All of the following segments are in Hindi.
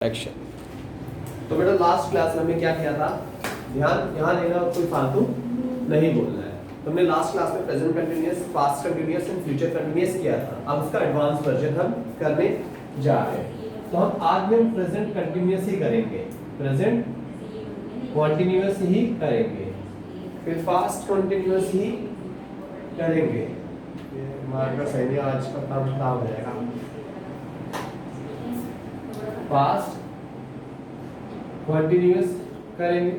एक्शन। तो बेटा लास्ट क्लास में हमने क्या किया था, ध्यान यहाँ देना, कोई फालतू नहीं बोलना है। तो हमने लास्ट क्लास में present continuous, past continuous and future continuous किया था। अब उसका एडवांस वर्जन हम करने जा रहे हैं। तो हम आज में प्रेजेंट कंटिन्यूअस ही करेंगे, प्रेजेंट कंटिन्यूअस ही करेंगे, फिर पास्ट कंटिन्यूअस ही करेंगे। मार्कर सही नहीं, आज का काम खराब हो जाएगा। पास्ट कंटिन्यूअस करेंगे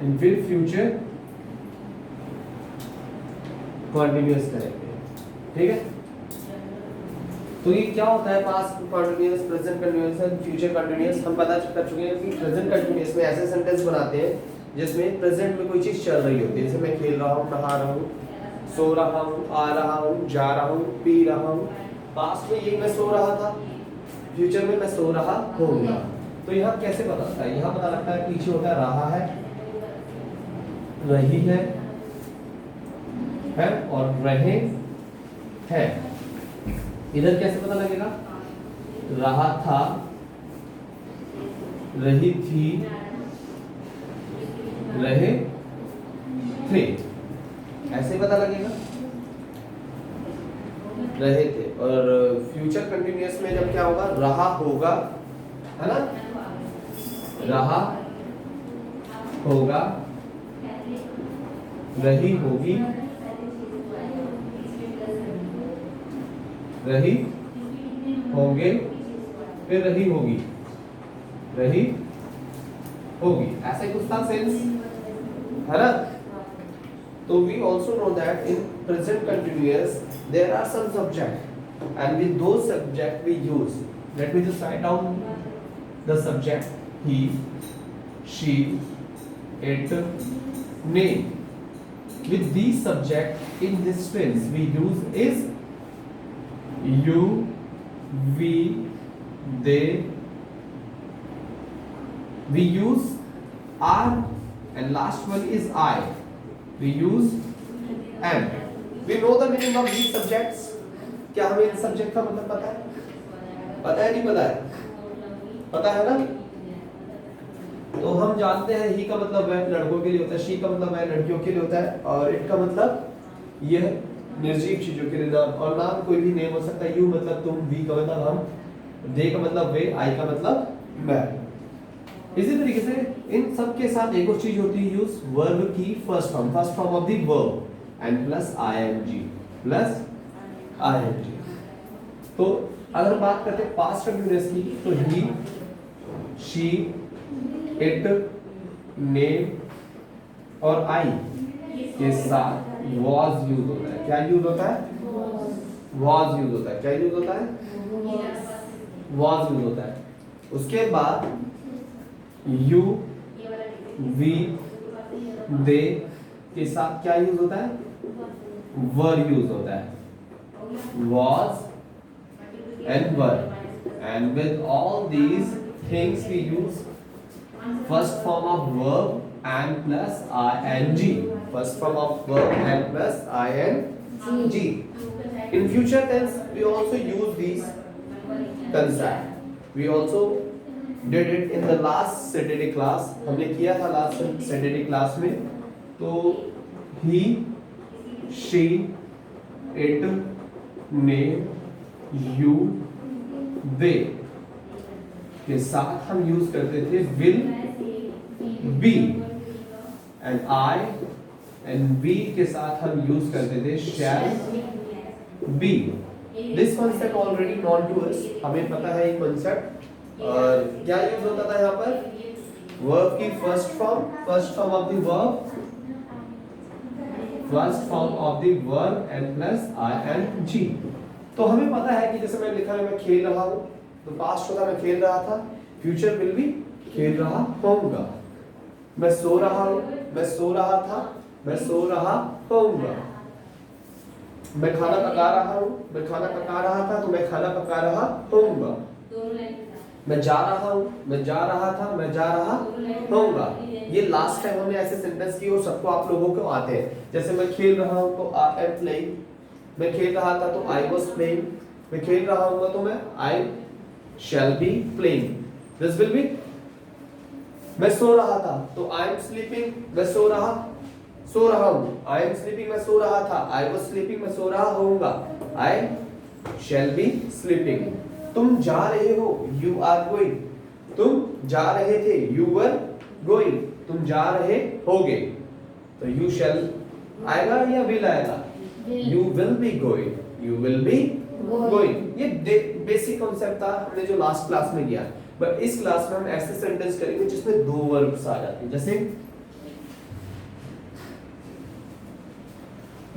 एंड फिर फ्यूचर कंटिन्यूअस करेंगे, ठीक है। तो ये क्या होता है, past continuous, present continuous and future continuous. हम पता कर चुके हैं कि प्रेजेंट कंटिन्यूअस में ऐसे सेंटेंस बनाते हैं जिसमें प्रेजेंट में कोई चीज चल रही होती है, जैसे मैं खेल रहा हूँ, नहा रहा हूँ, सो रहा हूँ, आ रहा हूँ, जा रहा हूँ, पी रहा हूँ। पास्ट में ये मैं सो रहा था, फ्यूचर में मैं सो रहा होऊंगा। तो यहाँ कैसे पता लगता है, यहाँ पता लगता है पीछे होता है रहा है, रही है और रहे हैं। इधर कैसे पता लगेगा, रहा था, रही थी, रहे थे, ऐसे पता लगेगा, रहे थे। और फ्यूचर कंटिन्यूअस में जब क्या होगा, रहा होगा, है ना, रहा होगा, रही होगी, रही होंगे, फिर रही होगी, रही होगी, ऐसे कुछ था सेंस, है ना। So we also know that in present continuous there are some subject, and with those subject we use. Let me just write down the subject: he, she, it, name. With these subject in this tense we use is you, we, they. We use are, and last one is I. We use am. We know the meaning of these subjects. क्या हमें इन सब्जेक्ट का मतलब पता है? पता है नहीं पता है? पता है ना? तो हम जानते हैं ही का मतलब है लड़कों के लिए होता है, शी का मतलब है लड़कियों के लिए होता है, और इट का मतलब यह निर्जीव चीजों के लिए नाम, और नाम कोई भी नेम हो सकता है। यू मतलब तुम, वी का मतलब हम, दे का मतलब वे, आई का मतलब मैं। इसी तरीके से इन सब के साथ एक और चीज होती है, यूज वर्ब की first form of the verb and plus ING, plus ING. तो अगर बात करते हैं पास्ट कंटिन्यूअस की, तो ही, शी, इट, नेम और आई के साथ was यूज होता है। क्या यूज होता है? was यूज होता है। क्या यूज होता है? was यूज होता है। उसके बाद यू, वी, दे के साथ क्या यूज होता है? वर यूज होता है, was and were, and with all these things we use first form of verb and plus ing, first form of verb and plus ing. In future tense we also use these concept. We also did it in the last Saturday class. हमने किया था last Saturday class में। तो he, she, it, name, you, they के साथ हम यूज करते थे will, be, and I and we के साथ हम यूज करते थे shall, be. This concept already known to us. हमें पता है ये concept। और क्या यूज होता था यहाँ पर? वर्ब की first form of the verb, first form of the verb and plus ING. तो हमें पता है कि जैसे मैं लिखा है मैं खेल रहा हूँ, तो पास्ट होता मैं खेल रहा था, फ्यूचर विल बी खेल रहा होऊंगा। मैं सो रहा हूँ, मैं सो रहा था, मैं सो रहा होऊंगा। मैं खाना पका रहा हूँ, मैं खाना पका रहा था, तो मैं खाना पका रहा होऊंगा। मैं जा रहा हूँ, मैं जा रहा था, मैं जा रहा होऊंगा। ये लास्ट टाइम हमने ऐसे सेंटेंस किए और सबको आप लोगों को आते हैं। जैसे मैं खेल रहा हूँ तो आई एम प्लेइंग, मैं खेल रहा था तो आई वाज प्लेइंग, मैं खेल रहा हूँ तो मैं आई shall be playing। This will be मैं सो रहा था, तो आई एम स्लीपिंग मैं सो रहा हूं। आई एम स्लीपिंग मैं सो रहा था। आई वाज स्लीपिंग मैं सो रहा होऊंगा। आई शैल बी स्लीपिंग। तुम जा रहे हो, यू आर गोइंग। तुम जा रहे थे, यू वर गोइंग। तुम जा रहे होगे, तो यू शैल आएगा या विल आएगा? You will be going, you will be going. ये बेसिक कॉन्सेप्ट था हमने जो लास्ट क्लास में किया। बट इस क्लास में हम ऐसे सेंटेंस करेंगे जिसमें दो वर्ब्स आ जाते हैं। जैसे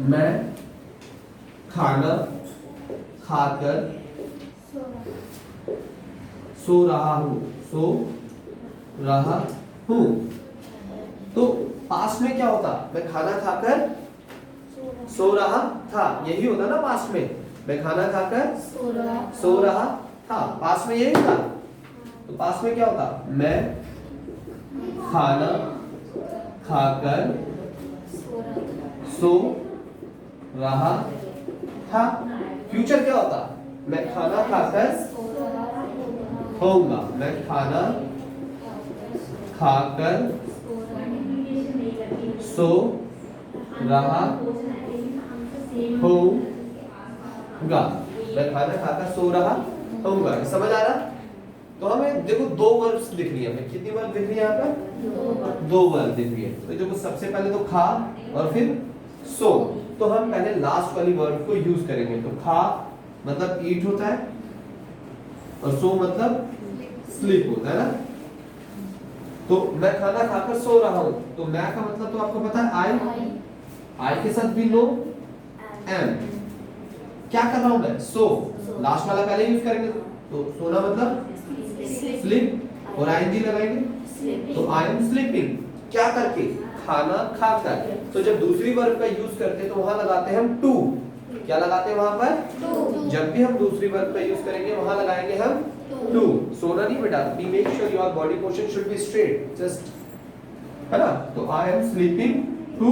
मैं खाना खाकर सो रहा हूं। तो पास्ट में क्या होता? मैं खाना खाकर सो रहा था, यही होता ना पास्ट में। मैं खाना खाकर सो रहा था, पास्ट में यही था। तो पास्ट में क्या होता? मैं खाना खाकर सो रहा था। फ्यूचर क्या होता? मैं खाना खाकर होऊंगा। मैं खाना खाकर सो रहा होऊंगा। मैं खाना खाकर सो रहा होऊंगा। समझ आ रहा? तो हमें देखो दो वर्ब्स दिख रही है। हमें कितनी वर्ब दिख रही है यहाँ पर? दो वर्ब दिख रही है। तो देखो सबसे पहले तो खा और फिर सो। तो हम पहले लास्ट वाली वर्ब को यूज करेंगे। तो खा मतलब ईट होता है और सो मतलब स्लीप होता है ना। तो मैं खाना खाकर सो रहा हूं, तो मैं का मतलब तो आपको पता है आई के साथ भी नो एम। क्या कर रहा हूं मैं? सो। लास्ट वाला पहले यूज करेंगे, तो सोना मतलब स्लीप और आईएनजी लगाएंगे। तो आई एम स्लीपिंग क्या करके? खाना खाकर। तो जब दूसरी वर्ब का यूज करते हैं तो वहां लगाते हैं हम टू। क्या लगाते हैं वहां पर? जब भी हम दूसरी वर्ब का यूज करेंगे वहां लगाएंगे हम टू। सोना नहीं बेटा, be make sure your body portion should be straight, just, है ना। तो I am sleeping to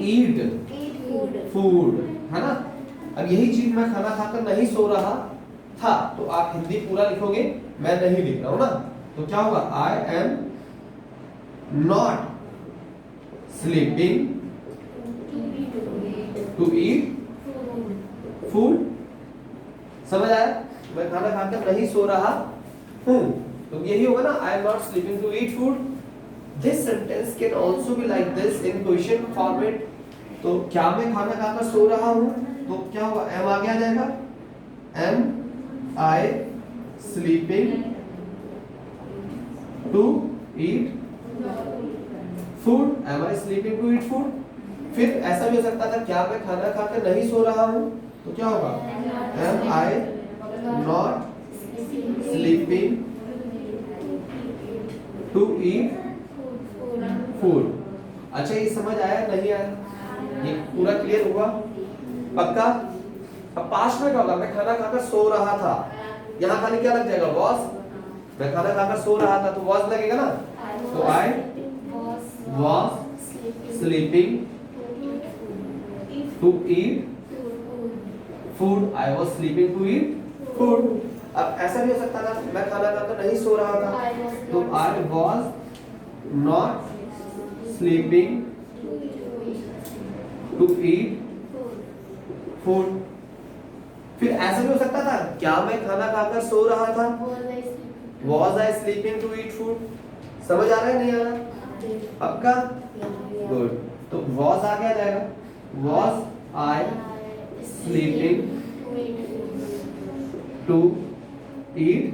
eat food, है ना। अब यही चीज मैं खाना खाकर नहीं सो रहा था, तो आप हिंदी पूरा लिखोगे, मैं नहीं लिख रहा हूं ना। तो क्या होगा? I am not sleeping to eat food. समझ आया? मैं खाना खाकर नहीं सो रहा हूं, तो यही होगा ना, I am not sleeping to eat food. This sentence can also be like this in question format. तो क्या मैं खाना खाकर सो रहा हूं? तो क्या होगा? एम आगे आ जाएगा। Am I sleeping to eat food. Am I sleeping to eat food. फिर ऐसा भी हो सकता था, क्या मैं खाना खाकर नहीं सो रहा हूं? तो क्या होगा? Am I not sleeping to eat food. अच्छा, ये समझ आया नहीं आया? ये पूरा क्लियर हुआ? पक्का? अब पास्ट में क्या होगा? मैं खाना खाकर सो रहा था, यहाँ खाली क्या लग जाएगा? वॉज। मैं खाना खाकर सो रहा था तो वॉज लगेगा ना। तो I was sleeping to eat food. I was sleeping to eat food. अब ऐसा भी हो सकता था, मैं खाना खाकर नहीं सो रहा था, तो I was not sleeping to eat food. फिर ऐसा भी हो सकता था, क्या मैं खाना खाकर सो रहा था? Was I sleeping to eat food. समझ आ रहा है नहीं आ रहा? पक्का? गुड। तो वॉज आ गया जाएगा, was I sleeping to eat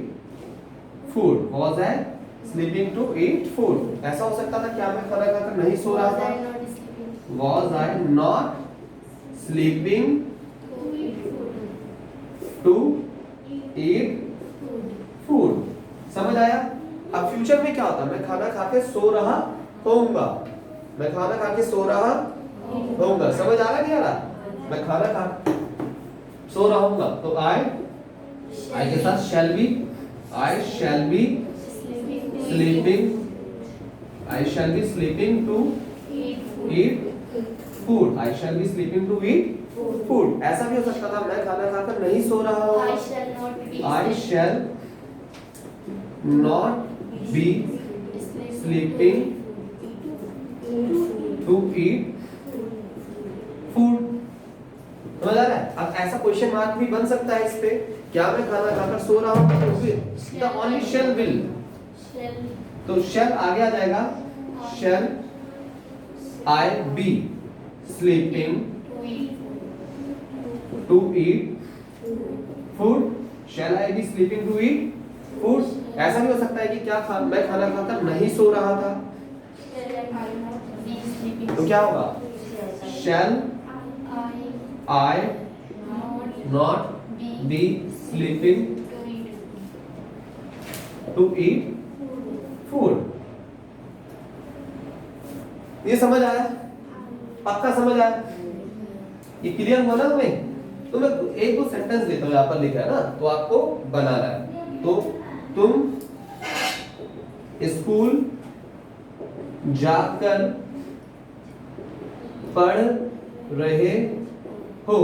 food. Was I sleeping to eat food. ऐसा हो सकता था, क्या मैं खाना खाकर नहीं सो रहा था? Was I not sleeping to eat food. समझ आया? अब फ्यूचर में क्या होता है? मैं खाना खा के सो रहा होऊंगा। मैं खाना खा के सो रहा होऊंगा। समझ आ रहा नहीं आ रहा? मैं खाना खा सो रहा होऊंगा, तो आई के साथ shall be. I shall be sleeping. I shall be sleeping to eat food. I shall be sleeping to eat food. ऐसा भी हो सकता था, मैं खाना खाकर नहीं सो रहा हूँ। आई शैल not be sleeping to eat food। समझ आ रहा है? अब ऐसा क्वेश्चन मार्क भी बन सकता है इस पे, क्या मैं खाना खाकर सो रहा हूँ? द ओनली शेल विल, तो शेल आगे आ जाएगा, shall I be sleeping to eat food, shall I be sleeping to eat food. ऐसा भी हो सकता है कि क्या मैं खाना खाकर नहीं सो रहा था, तो क्या होगा? Shall I not be sleeping to eat food. ये समझ आया? पक्का समझ आया? ये क्लियर हुआ ना हमें? तो मैं एक दो सेंटेंस देता हूं, यहां पर लिखा है ना, तो आपको बनाना है। तो तुम स्कूल जाकर पढ़ रहे हो,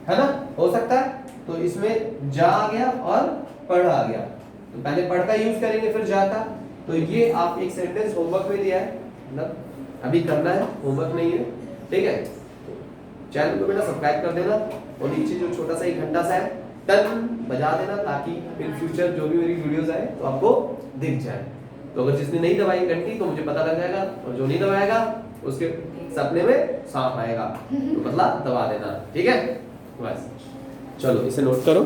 है ना? हो सकता है, तो इसमें जा आ गया और पढ़ आ गया, तो पहले पढ़ का यूज करेंगे फिर जा का। तो ये आप एक सेंटेंस होमवर्क में दिया है, मतलब अभी करना है, होमवर्क नहीं है, ठीक है? चैनल को बेटा सब्सक्राइब कर देना और नीचे जो छोटा सा एक घंटा सा है टन बजा देना, ताकि इन फ्यूचर जो भी मेरी वीडियोस आए तो आपको दिख जाए। तो अगर जिसने नहीं दबाई घंटी तो मुझे पता लग जाएगा, और जो नहीं दबाएगा उसके सपने में सांप आएगा, तो मतलब दबा देना, ठीक है? बस चलो इसे नोट करो।